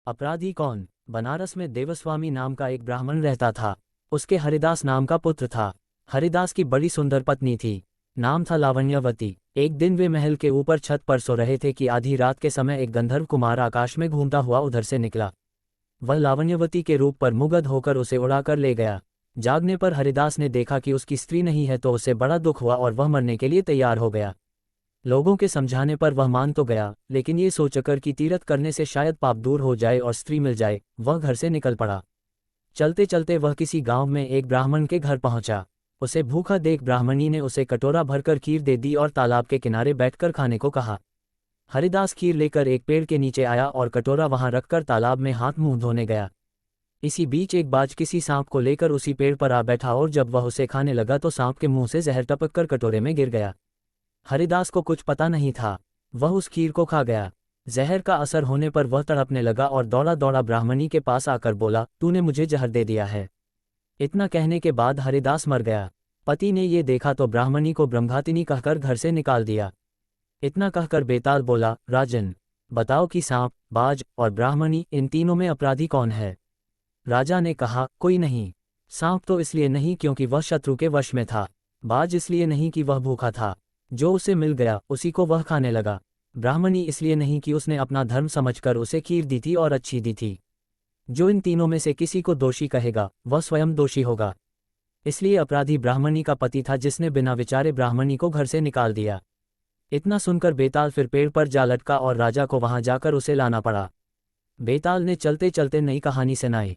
अपराधी कौन? बनारस में देवस्वामी नाम का एक ब्राह्मण रहता था। उसके हरिदास नाम का पुत्र था। हरिदास की बड़ी सुंदर पत्नी थी। नाम था लावण्यवती। एक दिन वे महल के ऊपर छत पर सो रहे थे कि आधी रात के समय एक गंधर्व कुमार आकाश में घूमता हुआ उधर से निकला। वह लावण्यवती के रूप पर मुग्ध होकर उसे उड़ाकर ले गया। जागने पर हरिदास ने देखा कि उसकी स्त्री नहीं है तो उसे बड़ा दुख हुआ और वह मरने के लिए तैयार हो गया। लोगों के समझाने पर वह मान तो गया, लेकिन ये सोचकर कि तीरथ करने से शायद पाप दूर हो जाए और स्त्री मिल जाए, वह घर से निकल पड़ा। चलते चलते वह किसी गांव में एक ब्राह्मण के घर पहुंचा। उसे भूखा देख ब्राह्मणी ने उसे कटोरा भरकर खीर दे दी और तालाब के किनारे बैठकर खाने को कहा। हरिदास खीर लेकर एक पेड़ के नीचे आया और कटोरा वहां रखकर तालाब में हाथ मुंह धोने गया। इसी बीच एक बाज किसी सांप को लेकर उसी पेड़ पर आ बैठा और जब वह उसे खाने लगा तो सांप के मुंह से जहर टपक कर कटोरे में गिर गया। हरिदास को कुछ पता नहीं था। वह उस खीर को खा गया। जहर का असर होने पर वह तड़पने लगा और दौड़ा दौड़ा ब्राह्मणी के पास आकर बोला, तूने मुझे जहर दे दिया है। इतना कहने के बाद हरिदास मर गया। पति ने ये देखा तो ब्राह्मणी को ब्रह्मघातिनी कहकर घर से निकाल दिया। इतना कहकर बेताल बोला, राजन, बताओ कि सांप, बाज और ब्राह्मणी इन तीनों में अपराधी कौन है? राजा ने कहा, कोई नहीं। सांप तो इसलिए नहीं क्योंकि वह शत्रु के वश में था। बाज इसलिए नहीं कि वह भूखा था। जो उसे मिल गया उसी को वह खाने लगा। ब्राह्मणी इसलिए नहीं कि उसने अपना धर्म समझकर उसे खीर दी थी और अच्छी दी थी। जो इन तीनों में से किसी को दोषी कहेगा वह स्वयं दोषी होगा। इसलिए अपराधी ब्राह्मणी का पति था जिसने बिना विचारे ब्राह्मणी को घर से निकाल दिया। इतना सुनकर बेताल फिर पेड़ पर जा लटका और राजा को वहां जाकर उसे लाना पड़ा। बेताल ने चलते चलते नई कहानी सुनाई।